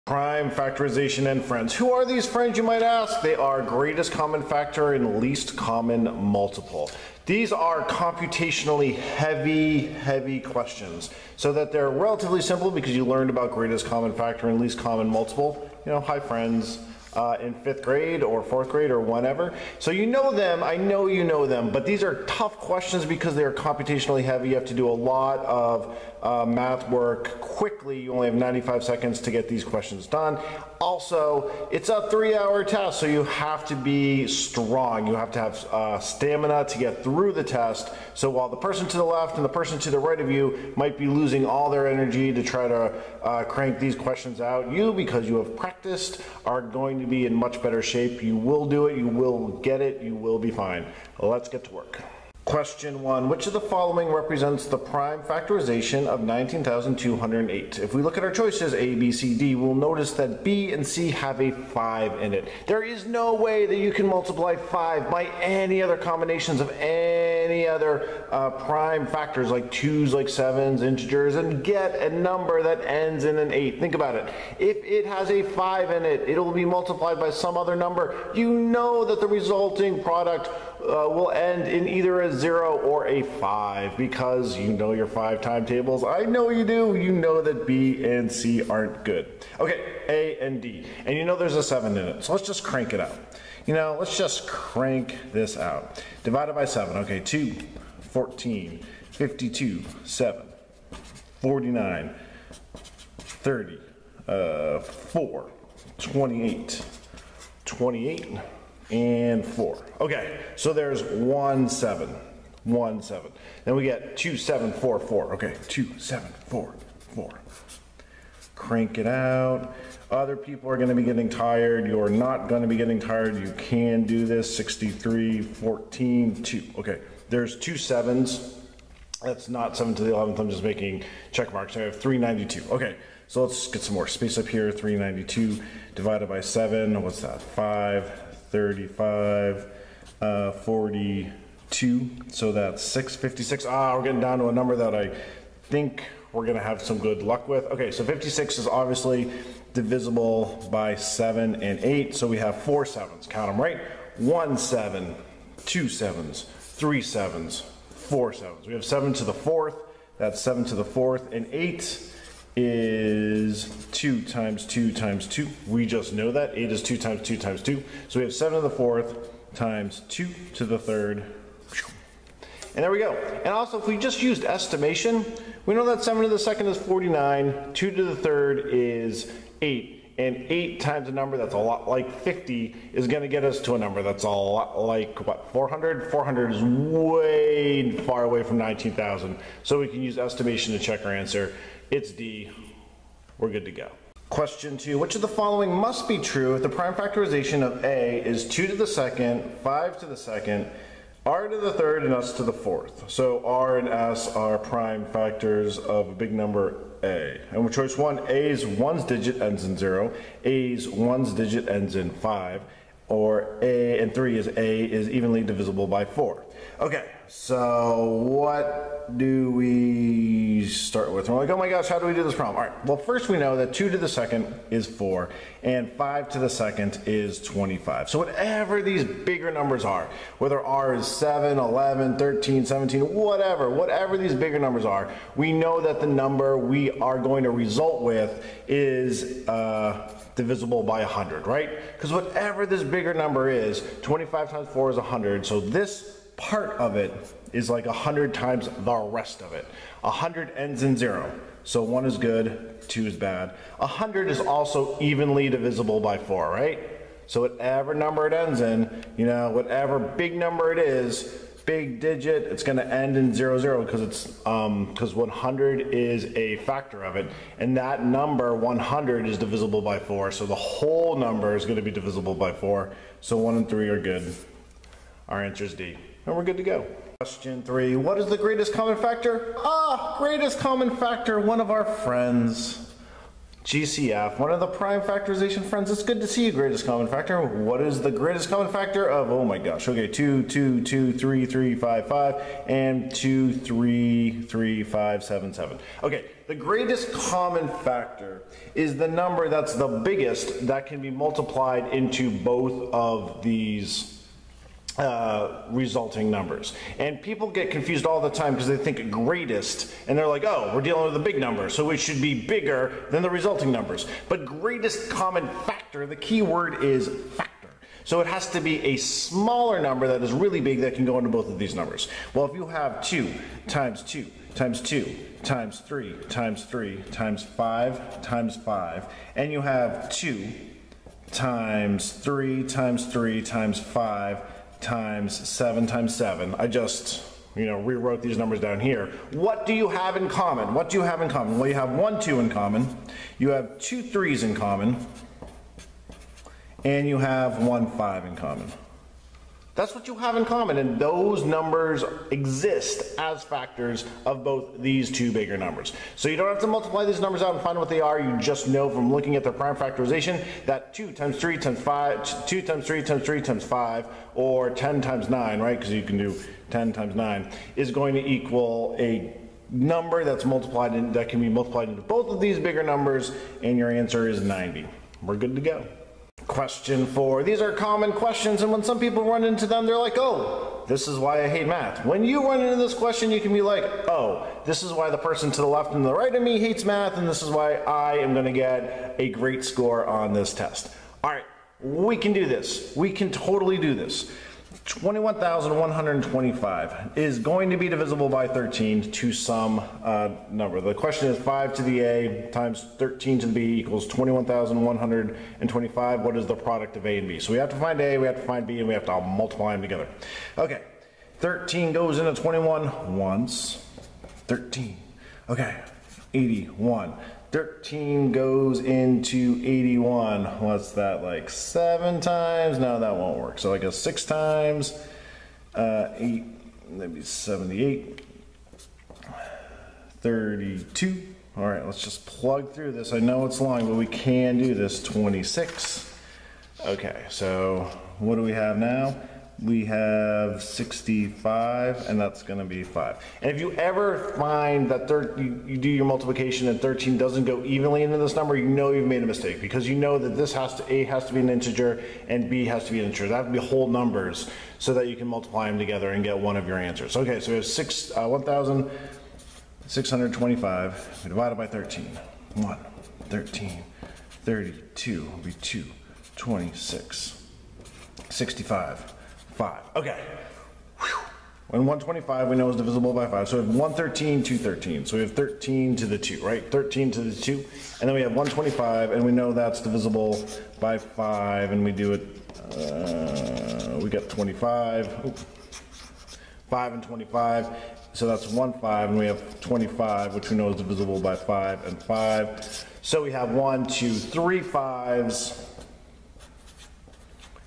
Prime, factorization, and friends. Who are these friends, you might ask? They are greatest common factor and least common multiple. These are computationally heavy questions, so that they're relatively simple because you learned about greatest common factor and least common multiple. You know, hi friends. In 5th grade or 4th grade or whenever. So you know them, I know you know them, but these are tough questions because they are computationally heavy. You have to do a lot of math work quickly. You only have 95 seconds to get these questions done. Also, it's a 3-hour test, so you have to be strong. You have to have stamina to get through the test. So while the person to the left and the person to the right of you might be losing all their energy to try to crank these questions out, you, because you have practiced, are going to be in much better shape. You will do it, you will get it, you will be fine. Let's get to work. Question 1. Which of the following represents the prime factorization of 19,208? If we look at our choices, A, B, C, D, we'll notice that B and C have a 5 in it. There is no way that you can multiply 5 by any other combinations of any other prime factors like 2's, like 7's, integers, and get a number that ends in an 8. Think about it. If it has a 5 in it, it'll be multiplied by some other number. You know that the resulting product will end in either a 0 or a 5 because you know your 5 timetables. I know you do. You know that B and C aren't good. Okay, A and D. And you know there's a 7 in it. So let's just crank it out. You know, let's just crank this out. Divided by 7. Okay, 2, 14, 52, 7, 49, 30, 4, 28, 28, and 4. Okay, so there's 1, 7, 1, 7. Then we get 2, 7, 4, 4. Okay, 2, 7, 4, 4. Crank it out. Other people are going to be getting tired. You're not going to be getting tired. You can do this. 63, 14, 2. Okay, there's 2 7s. That's not 7 to the 11th. I'm just making check marks. I have 392. Okay, so let's get some more space up here. 392 divided by 7. What's that? 5. 35, 42, so that's 656. We're getting down to a number that I think we're gonna have some good luck with. Okay, so 56 is obviously divisible by 7 and 8, so we have 4 7s, count them right. 1 7, 2 7s, 3 7s, 4 7s. We have 7 to the 4th, that's 7 to the 4th, and 8 is 2 times 2 times 2. We just know that. 8 is 2 times 2 times 2. So we have 7 to the 4th times 2 to the 3rd. And there we go. And also, if we just used estimation, we know that 7 to the 2nd is 49, 2 to the 3rd is 8. And 8 times a number that's a lot like 50 is going to get us to a number that's a lot like, what, 400? 400 is way far away from 19,000. So we can use estimation to check our answer. It's D. We're good to go. Question 2. Which of the following must be true if the prime factorization of A is 2 to the 2nd, 5 to the 2nd, R to the 3rd, and S to the 4th? So R and S are prime factors of a big number A. And with choice 1, A's 1's digit ends in 0, A's 1's digit ends in 5, or A and 3 is A is evenly divisible by 4. Okay, so what do we start with? We're like, oh my gosh, how do we do this problem? All right, well, first we know that 2 to the 2nd is 4, and 5 to the 2nd is 25. So whatever these bigger numbers are, whether R is 7, 11, 13, 17, whatever these bigger numbers are, we know that the number we are going to result with is divisible by 100, right? Because whatever this bigger number is, 25 times 4 is 100, so this part of it is like 100 times the rest of it. 100 ends in 0, so 1 is good, 2 is bad. 100 is also evenly divisible by 4, right? So whatever number it ends in, you know, whatever big number it is, big digit, it's going to end in 0, 0 because it's because 100 is a factor of it, and that number 100 is divisible by 4, so the whole number is going to be divisible by 4. So 1 and 3 are good. Our answer is D. And we're good to go. Question 3. What is the greatest common factor? Greatest common factor, one of our friends. GCF, one of the prime factorization friends. It's good to see you, greatest common factor. What is the greatest common factor of, oh my gosh, okay, 2, 2, 2, 3, 3, 5, 5, and 2, 3, 3, 5, 7, 7. Okay, the greatest common factor is the number that's the biggest that can be multiplied into both of these resulting numbers. And people get confused all the time because they think greatest and they're like, oh, we're dealing with a big number, so it should be bigger than the resulting numbers. But greatest common factor, the key word is factor. So it has to be a smaller number that is really big that can go into both of these numbers. Well, if you have 2 times 2 times 2 times 3 times 3 times 5 times 5, and you have 2 times 3 times 3 times 5 times 7 times 7. I just, rewrote these numbers down here. What do you have in common? What do you have in common? Well, you have 1 2 in common, you have 2 3s in common, and you have 1 5 in common. That's what you have in common, and those numbers exist as factors of both these two bigger numbers. So you don't have to multiply these numbers out and find what they are. You just know from looking at their prime factorization that 2 times 3 times 5, 2 times 3 times 3 times 5, or 10 times 9, right? Because you can do 10 times 9, is going to equal a number that's multiplied in, that can be multiplied into both of these bigger numbers, and your answer is 90. We're good to go. Question 4. These are common questions, and when some people run into them, they're like, oh, this is why I hate math. When you run into this question, you can be like, oh, this is why the person to the left and the right of me hates math, and this is why I am going to get a great score on this test. All right, we can do this. We can totally do this. 21,125 is going to be divisible by 13 to some number. The question is 5 to the A times 13 to the B equals 21,125. What is the product of A and B? So we have to find A, we have to find B, and we have to multiply them together. Okay, 13 goes into 21 once. 13. Okay, 81. 13 goes into 81. What's that, like 7 times? No, that won't work. So like a 6 times, 8, maybe 78, 32. All right, let's just plug through this. I know it's long, but we can do this. 26. Okay, so what do we have now? We have 65, and that's going to be 5. And if you ever find that you do your multiplication and 13 doesn't go evenly into this number, you know you've made a mistake, because you know that this A has to be an integer and B has to be an integer. That have to be whole numbers so that you can multiply them together and get one of your answers. Okay, so we have 1,625 divided by 13. 1, 13, 32 will be 2, 26, 65. 5. Okay. Whew. And 125 we know is divisible by 5. So we have 113, 213. So we have 13 to the 2, right? 13 to the 2. And then we have 125, and we know that's divisible by 5. And we do it, we got 25. Ooh. 5 and 25. So that's 1, 5. And we have 25, which we know is divisible by 5 and 5. So we have 1, 2, 3 5s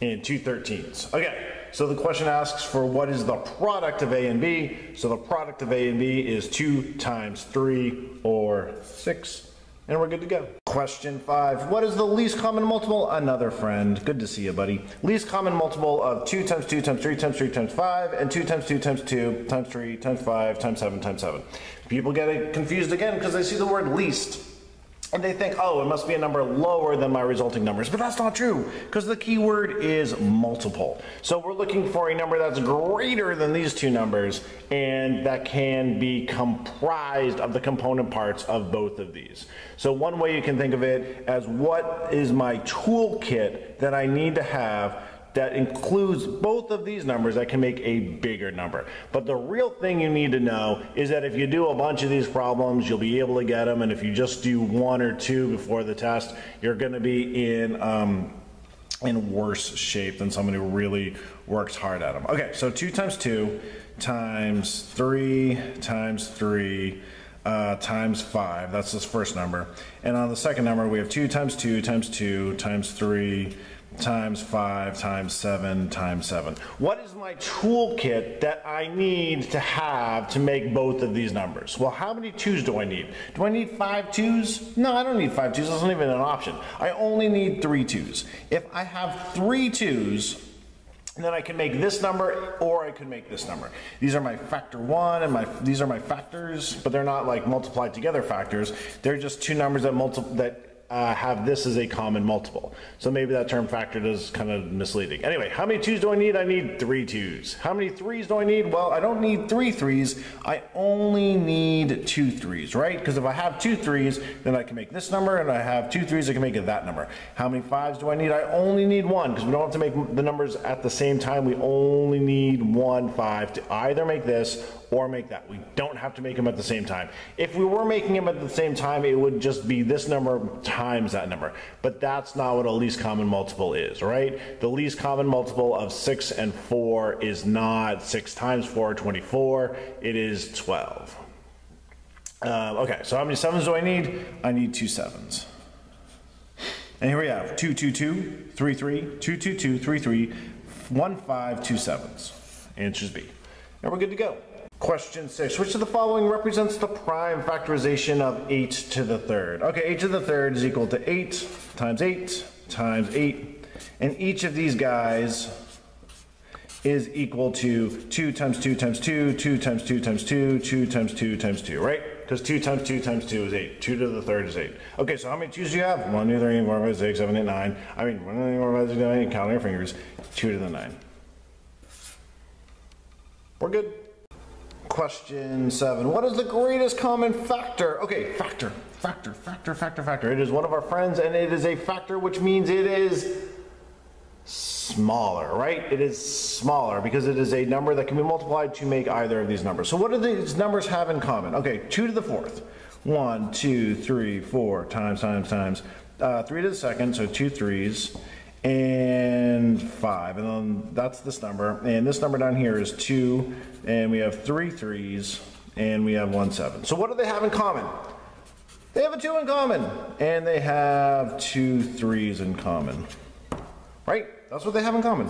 and 2 13s. Okay. So the question asks for what is the product of A and B. So the product of A and B is 2 times 3 or 6. And we're good to go. Question 5. What is the least common multiple? Another friend. Good to see you, buddy. Least common multiple of 2 times 2 times 3 times 3 times 5 and 2 times 2 times 2 times 3 times 5 times 7 times 7. People get confused again because they see the word least. And they think, oh, it must be a number lower than my resulting numbers. But that's not true, because the key word is multiple. So we're looking for a number that's greater than these two numbers, and that can be comprised of the component parts of both of these. So one way you can think of it as, what is my toolkit that I need to have that includes both of these numbers that can make a bigger number. But the real thing you need to know is that if you do a bunch of these problems, you'll be able to get them, and if you just do 1 or 2 before the test, you're going to be in worse shape than somebody who really works hard at them. Okay, so 2 times 2 times 3 times 3 times 5, that's this first number. And on the second number, we have 2 times 2 times 2 times 3 times 5 times 7 times 7. What is my toolkit that I need to have to make both of these numbers? Well, how many 2's do I need? Do I need 5 2's? No, I don't need 5 2's. That's not even an option. I only need 3 2's. If I have 3 2's, then I can make this number, or I can make this number. These are my factor 1, and these are my factors, but they're not like multiplied together factors. They're just two numbers that have this as a common multiple. So maybe that term factored is kind of misleading. Anyway, how many 2's do I need? I need 3 2's. How many 3's do I need? Well, I don't need 3 3's. I only need 2 3's, right? Because if I have 2 3's, then I can make this number, and I have 2 3's, I can make it that number. How many 5's do I need? I only need 1, because we don't have to make the numbers at the same time. We only need 1 5 to either make this or make that. We don't have to make them at the same time. If we were making them at the same time, it would just be this number times that number. But that's not what a least common multiple is, right? The least common multiple of 6 and 4 is not 6 times 4, 24. It is 12. Okay, so how many 7's do I need? I need 2 7's. And here we have 2 2 2, 3 3, 2 2 2, 3 3, 1 5, 2 7's. Answers B. And we're good to go. Question 6, which of the following represents the prime factorization of 8 to the third? Okay, 8 to the third is equal to 8 times 8 times 8, and each of these guys is equal to 2 times 2 times 2, 2 times 2 times 2, 2 times 2 times 2, right? Because 2 times 2 times 2 is 8. 2 to the third is 8. Okay, so how many 2's do you have? 1, 2, 3, 4, 5, 6, 7, 8, 9. I mean, 1, 2, 3, 4, 5, 6, 7, 8, count on your fingers. 2 to the 9. We're good. Question 7. What is the greatest common factor? Okay, factor. It is one of our friends, and it is a factor, which means it is smaller, right? It is smaller because it is a number that can be multiplied to make either of these numbers. So what do these numbers have in common? Okay, 2 to the fourth. 1, 2, 3, 4 times. 3 to the second, so 2 3's. And 5, and then that's this number, and this number down here is 2, and we have 3 3's, and we have 1 7. So what do they have in common? They have a 2 in common, and they have 2 3's in common, right? That's what they have in common.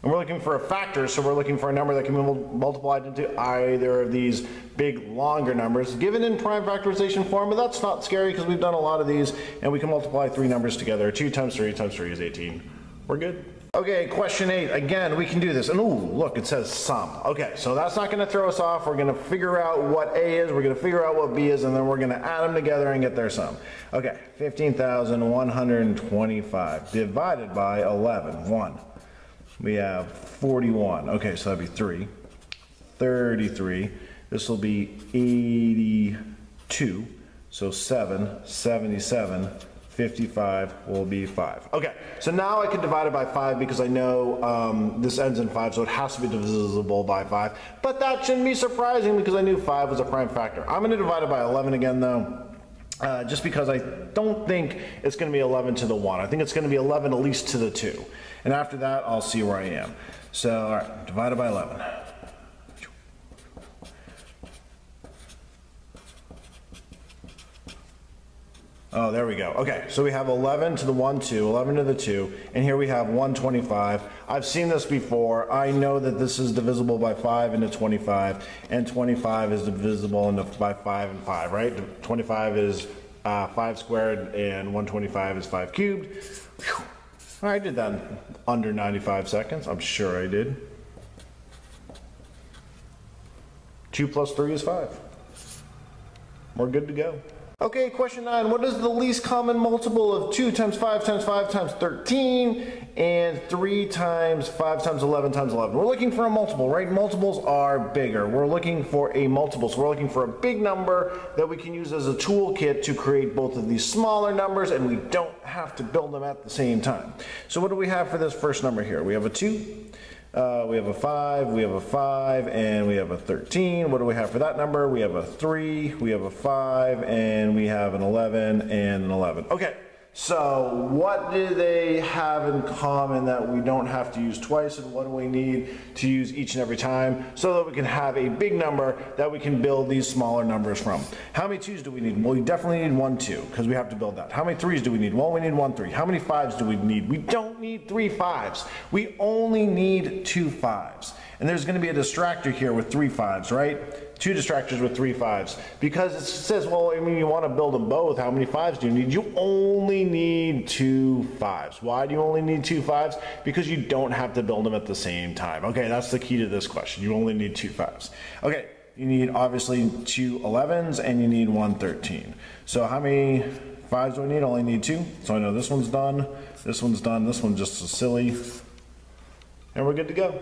And we're looking for a factor, so we're looking for a number that can be multiplied into either of these big, longer numbers, given in prime factorization form, but that's not scary because we've done a lot of these, and we can multiply 3 numbers together. 2 times 3 is 18. We're good. Okay, question 8. Again, we can do this. And ooh, look, it says sum. Okay, so that's not going to throw us off. We're going to figure out what A is, we're going to figure out what B is, and then we're going to add them together and get their sum. Okay, 15,125 divided by 11. 1. We have 41. Okay, so that'd be 3. 33. This will be 82. So 7. 77. 55 will be 5. Okay, so now I can divide it by 5 because I know this ends in 5, so it has to be divisible by 5. But that shouldn't be surprising because I knew 5 was a prime factor. I'm going to divide it by 11 again, though. Just because I don't think it's going to be 11 to the 1. I think it's going to be 11 at least to the 2. And after that, I'll see where I am. So, all right, divided by 11. Oh, there we go. Okay, so we have 11 to the 1, 2, 11 to the 2, and here we have 125. I've seen this before. I know that this is divisible by 5 into 25, and 25 is divisible by 5 and 5, right? 25 is 5 squared, and 125 is 5 cubed. Whew. I did that in under 95 seconds. I'm sure I did. 2 plus 3 is 5. We're good to go. Okay, question 9. What is the least common multiple of 2 times 5 times 5 times 13 and 3 times 5 times 11 times 11? We're looking for a multiple, right? Multiples are bigger. We're looking for a multiple. So we're looking for a big number that we can use as a toolkit to create both of these smaller numbers, and we don't have to build them at the same time. So what do we have for this first number here? We have a 2. We have a 5, we have a 5, and we have a 13. What do we have for that number? We have a 3, we have a 5, and we have an 11 and an 11. Okay, so what do they have in common that we don't have to use twice, and what do we need to use each and every time so that we can have a big number that we can build these smaller numbers from? How many 2's do we need? Well, we definitely need 1 2 because we have to build that. How many 3's do we need? Well, we need 1 3. How many 5's do we need? We don't need 3 5's. We only need 2 5's. And there's going to be a distractor here with 3 5's, right? 2 distractors with 3 5's. Because it says, well, I mean, you want to build them both. How many 5's do you need? You only need 2 5's. Why do you only need 2 5's? Because you don't have to build them at the same time. Okay, that's the key to this question. You only need 2 5's. Okay, you need obviously 2 11's and you need 1 13. So how many 5's do I need? I only need 2. So I know this one's done, this one's done, this one's just so silly. And we're good to go.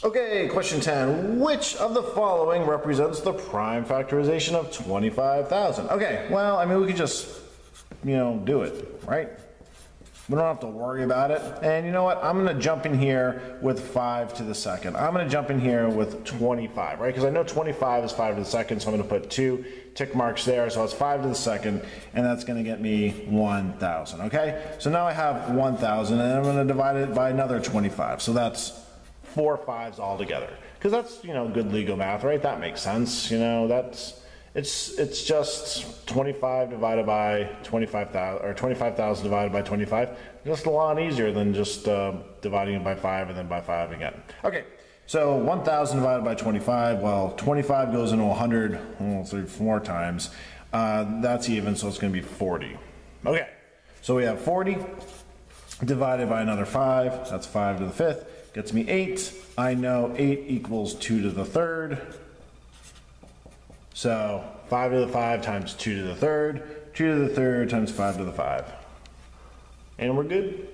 Okay, question 10. Which of the following represents the prime factorization of 25,000? Okay, well, I mean, we could just, do it, right? We don't have to worry about it. And you know what? I'm going to jump in here with 5 to the second. I'm going to jump in here with 25, right? Because I know 25 is 5 to the second, so I'm going to put 2 tick marks there. So it's 5 to the second, and that's going to get me 1,000, okay? So now I have 1,000, and I'm going to divide it by another 25. So that's 4 5's all together, because that's good legal math, right? That makes sense. It's just 25 divided by 25,000, or 25,000 divided by 25. Just a lot easier than just dividing it by 5 and then by 5 again. Okay, so 1,000 divided by 25. Well, 25 goes into 100, well, 4 times. That's even, so it's going to be 40. Okay, so we have 40 divided by another 5. That's 5 to the 5th. Gets me 8. I know 8 equals 2 to the 3rd. So 5 to the 5 times 2 to the 3rd. 2 to the 3rd times 5 to the 5. And we're good.